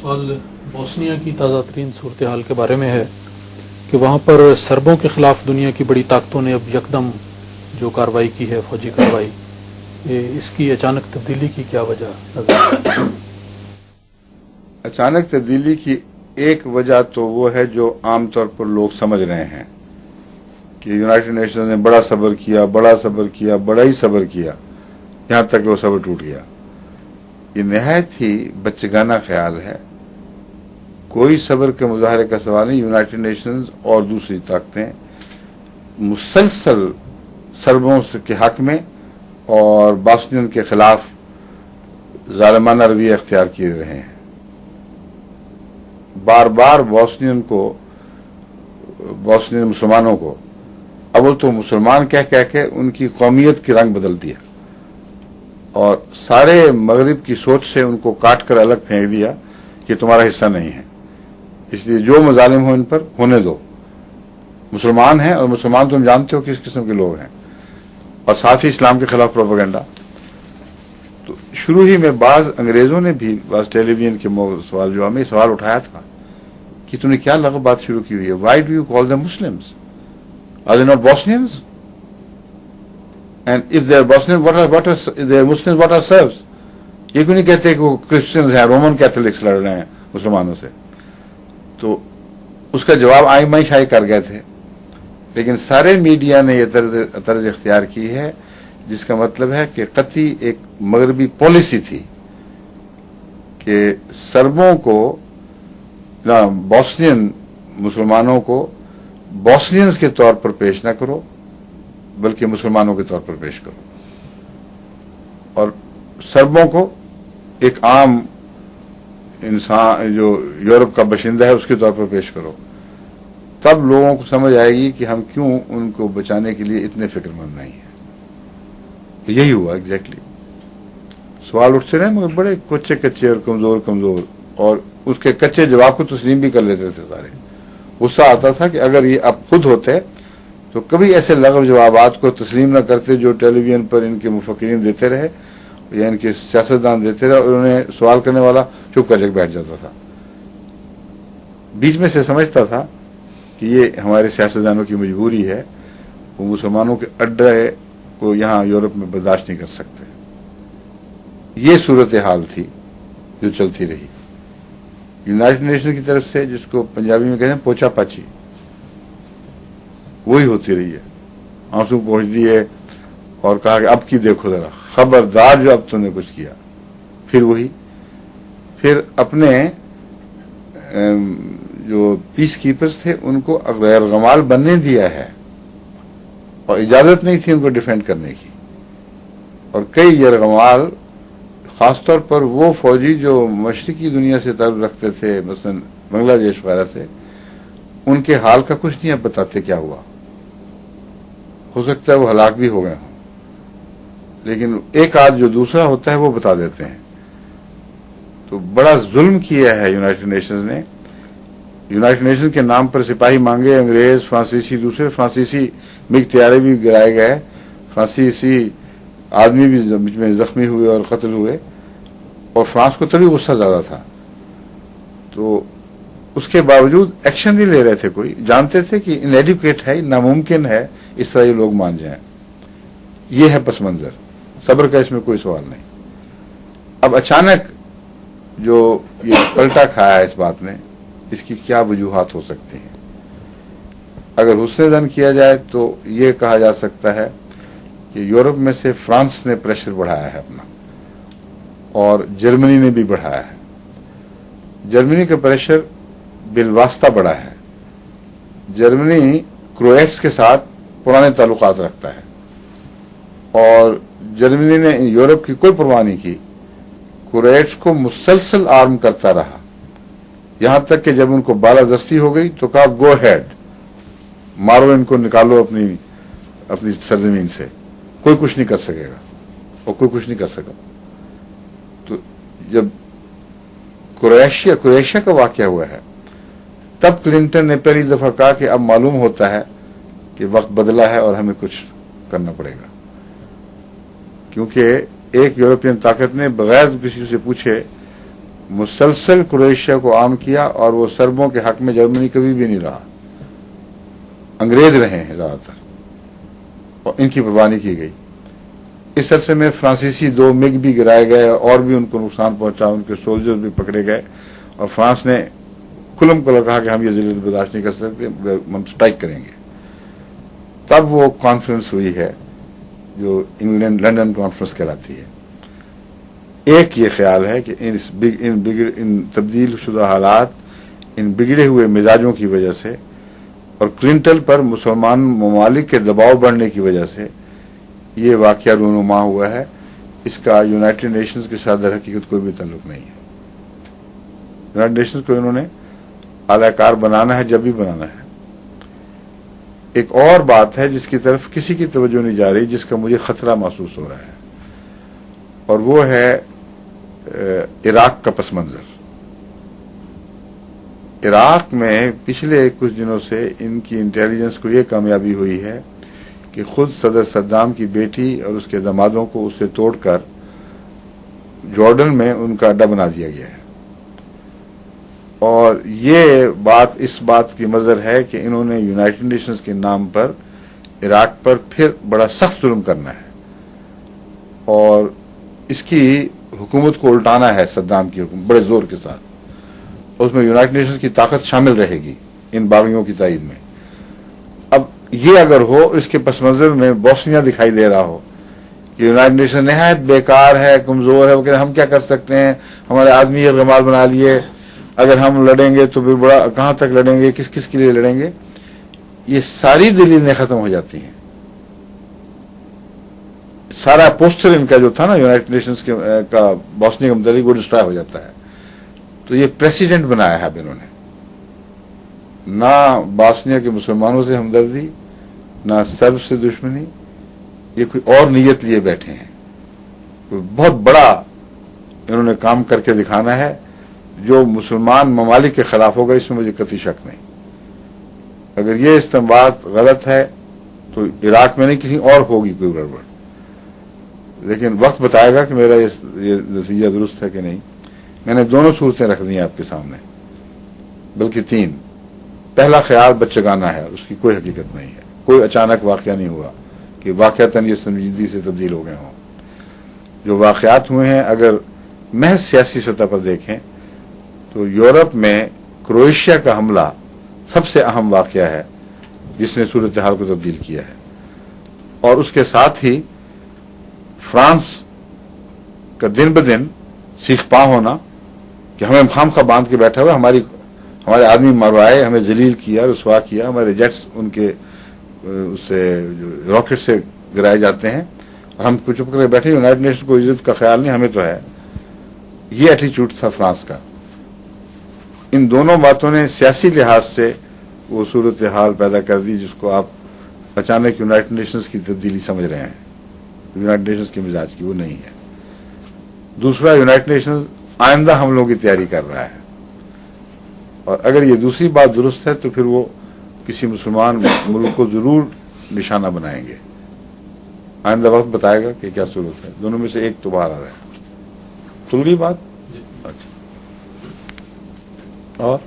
سوال بوسنیا کی تازہ ترین صورتحال کے بارے میں ہے کہ وہاں پر سربوں کے خلاف دنیا کی بڑی طاقتوں نے اب یکدم جو کارروائی کی ہے، فوجی کارروائی، اس کی اچانک تبدیلی کی کیا وجہ نظر؟ اچانک تبدیلی کی ایک وجہ تو وہ ہے جو عام طور پر لوگ سمجھ رہے ہیں کہ یونائٹڈ نیشنز نے بڑا صبر کیا، بڑا ہی صبر کیا، یہاں تک کہ وہ صبر ٹوٹ گیا۔ یہ نہایت ہی بچگانہ خیال ہے۔ کوئی صبر کے مظاہرے کا سوال نہیں۔ یونائٹڈ نیشنز اور دوسری طاقتیں مسلسل سربوں کے حق میں اور باسنین کے خلاف ظالمانہ رویہ اختیار کیے رہے ہیں۔ بار بار بوسنین مسلمانوں کو اول تو مسلمان کہہ کے ان کی قومیت کی رنگ بدل دیا اور سارے مغرب کی سوچ سے ان کو کاٹ کر الگ پھینک دیا کہ تمہارا حصہ نہیں ہے، اس لیے جو مظالم ہو ان پر ہونے دو۔ مسلمان ہیں اور مسلمان تم جانتے ہو کس قسم کے لوگ ہیں، اور ساتھ ہی اسلام کے خلاف پروپیگنڈا۔ تو شروع ہی میں بعض انگریزوں نے بھی بعض ٹیلی ویژن کے سوال جواب میں سوال اٹھایا تھا کہ تم نے کیا لغو بات شروع کی ہوئی ہے؟ Why do you call them Muslims? Are they not Bosnians? And if they are Bosnians, if they are Muslims, what are Serbs? یہ کیوں نہیں کہتے کہ وہ کرسچنز ہیں، رومن کیتھولکس لڑ رہے ہیں مسلمانوں سے؟ تو اس کا جواب آئی مائی شائی کر گئے تھے، لیکن سارے میڈیا نے یہ طرز اختیار کی ہے جس کا مطلب ہے کہ قطعی ایک مغربی پالیسی تھی کہ سربوں کو، بوسنین مسلمانوں کو بوسنینز کے طور پر پیش نہ کرو بلکہ مسلمانوں کے طور پر پیش کرو، اور سربوں کو ایک عام انسان جو یورپ کا باشندہ ہے اس کے طور پر پیش کرو۔ تب لوگوں کو سمجھ آئے گی کہ ہم کیوں ان کو بچانے کے لیے اتنے فکر مند نہیں ہیں۔ یہی ہوا ایگزیکٹلی۔ سوال اٹھتے رہے مگر بڑے کچے اور کمزور، اور اس کے کچے جواب کو تسلیم بھی کر لیتے تھے سارے۔ غصہ آتا تھا کہ اگر یہ اب خود ہوتے تو کبھی ایسے لغو جوابات کو تسلیم نہ کرتے جو ٹیلی ویژن پر ان کے مفکرین دیتے رہے یا ان کے سیاستدان دیتے رہے، اور انہیں سوال کرنے والا چپ کر کے بیٹھ جاتا تھا۔ بیچ میں سے سمجھتا تھا کہ یہ ہمارے سیاستدانوں کی مجبوری ہے، وہ مسلمانوں کے اڈے کو یہاں یورپ میں برداشت نہیں کر سکتے۔ یہ صورتحال تھی جو چلتی رہی یونائٹڈ نیشن کی طرف سے، جس کو پنجابی میں کہتے ہیں پوچھا پاچی، وہی ہوتی رہی ہے۔ آنسو پوچھ دیے اور کہا کہ اب کی دیکھو ذرا، خبردار جو اب تم نے کچھ کیا۔ پھر اپنے جو پیس کیپرز تھے ان کو غیر غمال بننے دیا ہے، اور اجازت نہیں تھی ان کو ڈیفینڈ کرنے کی، اور کئی یرغمال خاص طور پر وہ فوجی جو مشرقی دنیا سے تعلق رکھتے تھے، مثلا بنگلہ دیش وغیرہ سے، ان کے حال کا کچھ نہیں اب بتاتے کیا ہوا۔ ہو سکتا ہے وہ ہلاک بھی ہو گئے ہوں، لیکن ایک آدھ جو دوسرا ہوتا ہے وہ بتا دیتے ہیں۔ تو بڑا ظلم کیا ہے یونائٹڈ نیشنز نے۔ یونائٹڈ نیشن کے نام پر سپاہی مانگے انگریز، فرانسیسی، دوسرے فرانسیسی مگ طیارے بھی گرائے گئے، فرانسیسی آدمی بھی بیچ میں زخمی ہوئے اور قتل ہوئے، اور فرانس کو تبھی غصہ زیادہ تھا۔ تو اس کے باوجود ایکشن نہیں لے رہے تھے کوئی، جانتے تھے کہ انایڈیکویٹ ہے، ناممکن ہے اس طرح یہ لوگ مان جائیں۔ یہ ہے پس منظر، صبر کا اس میں کوئی سوال نہیں۔ اب اچانک جو یہ پلٹا کھایا ہے اس بات نے، اس کی کیا وجوہات ہو سکتی ہیں؟ اگر حسن ظن کیا جائے تو یہ کہا جا سکتا ہے کہ یورپ میں سے فرانس نے پریشر بڑھایا ہے اپنا، اور جرمنی نے بھی بڑھایا ہے۔ جرمنی کا پریشر بالواسطہ بڑھا ہے۔ جرمنی کرویٹس کے ساتھ پرانے تعلقات رکھتا ہے، اور جرمنی نے یورپ کی کوئی پرواہ نہیں کی، کرویٹس کو مسلسل آرم کرتا رہا، یہاں تک کہ جب ان کو بالادستی ہو گئی تو کہا گو ہیڈ، مارو ان کو، نکالو اپنی سرزمین سے، کوئی کچھ نہیں کر سکے گا، اور کوئی کچھ نہیں کر سکا۔ تو جب کرویشیا کا واقعہ ہوا ہے تب کلنٹن نے پہلی دفعہ کہا کہ اب معلوم ہوتا ہے کہ وقت بدلا ہے اور ہمیں کچھ کرنا پڑے گا، کیونکہ ایک یورپین طاقت نے بغیر کسی سے پوچھے مسلسل کروشیا کو عام کیا اور وہ سربوں کے حق میں جرمنی کبھی بھی نہیں رہا، انگریز رہے ہیں زیادہ تر اور ان کی پرواہ نہیں کی گئی۔ اس عرصے میں فرانسیسی 2 MiG بھی گرائے گئے اور بھی ان کو نقصان پہنچا، ان کے سولجر بھی پکڑے گئے اور فرانس نے کلم کو کہا کہ ہم یہ ذلت برداشت نہیں کر سکتے، ہم سٹرائک کریں گے۔ تب وہ کانفرنس ہوئی ہے جو انگلینڈ لنڈن کانفرنس کہلاتی ہے۔ ایک یہ خیال ہے کہ ان تبدیل شدہ حالات، ان بگڑے ہوئے مزاجوں کی وجہ سے اور کلنٹن پر مسلمان ممالک کے دباؤ بڑھنے کی وجہ سے یہ واقعہ رونما ہوا ہے۔ اس کا یونائٹڈ نیشنز کے ساتھ در حقیقت کوئی بھی تعلق نہیں ہے۔ یونائٹڈ نیشنز کو انہوں نے اعلی کار بنانا ہے جب بھی بنانا ہے۔ ایک اور بات ہے جس کی طرف کسی کی توجہ نہیں جا رہی، جس کا مجھے خطرہ محسوس ہو رہا ہے، اور وہ ہے عراق کا پس منظر۔ عراق میں پچھلے کچھ دنوں سے ان کی انٹیلیجنس کو یہ کامیابی ہوئی ہے کہ خود صدر صدام کی بیٹی اور اس کے دامادوں کو اس سے توڑ کر جارڈن میں ان کا اڈا بنا دیا گیا ہے، اور یہ بات اس بات کی مظہر ہے کہ انہوں نے یونائٹڈ نیشنز کے نام پر عراق پر پھر بڑا سخت ظلم کرنا ہے اور اس کی حکومت کو الٹانا ہے، صدام کی حکومت بڑے زور کے ساتھ۔ اس میں یونائٹڈ نیشنز کی طاقت شامل رہے گی ان باغیوں کی تائید میں۔ اب یہ اگر ہو، اس کے پس منظر میں بوسنیا دکھائی دے رہا ہو کہ یونائٹڈ نیشنز نہایت بیکار ہے، کمزور ہے، وہ کہتے ہیں ہم کیا کر سکتے ہیں، ہمارے آدمی یرغمال بنا لیے، اگر ہم لڑیں گے تو پھر بڑا کہاں تک لڑیں گے، کس کس کے لیے لڑیں گے، یہ ساری دلیلیں ختم ہو جاتی ہیں۔ سارا پوسٹر ان کا جو تھا نا یونائٹڈ نیشنز کا بوسنیا کا متعلق، وہ ڈسٹرائے ہو جاتا ہے۔ تو یہ پریسیڈنٹ بنایا ہے اب انہوں نے، نہ بوسنیا کے مسلمانوں سے ہمدردی، نہ سرب سے دشمنی، یہ کوئی اور نیت لیے بیٹھے ہیں۔ کوئی بہت بڑا انہوں نے کام کر کے دکھانا ہے جو مسلمان ممالک کے خلاف ہوگا، اس میں مجھے قطعی شک نہیں۔ اگر یہ استنباط غلط ہے تو عراق میں نہیں کہیں اور ہوگی کوئی گڑبڑ، لیکن وقت بتائے گا کہ میرا یہ نتیجہ درست ہے کہ نہیں۔ میں نے دونوں صورتیں رکھ دی ہیں آپ کے سامنے، بلکہ 3۔ پہلا خیال بچگانہ ہے، اس کی کوئی حقیقت نہیں ہے، کوئی اچانک واقعہ نہیں ہوا کہ واقعتاً یہ سنجیدگی سے تبدیل ہو گئے ہوں۔ جو واقعات ہوئے ہیں اگر محض سیاسی سطح پر دیکھیں تو یورپ میں کروشیا کا حملہ سب سے اہم واقعہ ہے جس نے صورتحال کو تبدیل کیا ہے، اور اس کے ساتھ ہی فرانس کا دن بدن سیخ پا ہونا کہ ہمیں خامخواہ باندھ کے بیٹھا ہوا، ہمارے آدمی مروائے، ہمیں ذلیل کیا، رسوا کیا، ہمارے جیٹس ان کے اس سے راکٹ سے گرائے جاتے ہیں اور ہم کو چپ کر کے بیٹھے۔ یونائٹڈ نیشن کو عزت کا خیال نہیں، ہمیں تو ہے۔ یہ ایٹیچیوڈ تھا فرانس کا۔ ان دونوں باتوں نے سیاسی لحاظ سے وہ صورتحال پیدا کر دی جس کو آپ اچانک یونائٹڈ نیشنز کی تبدیلی سمجھ رہے ہیں۔ یونائٹڈ نیشنز کے مزاج کی وہ نہیں ہے۔ دوسرا، یونائٹڈ نیشنز آئندہ حملوں کی تیاری کر رہا ہے، اور اگر یہ دوسری بات درست ہے تو پھر وہ کسی مسلمان ملک کو ضرور نشانہ بنائیں گے۔ آئندہ وقت بتائے گا کہ کیا صورت ہے، دونوں میں سے ایک تو باہر آ رہا ہے۔ تل گئی بات؟ اچھا، اور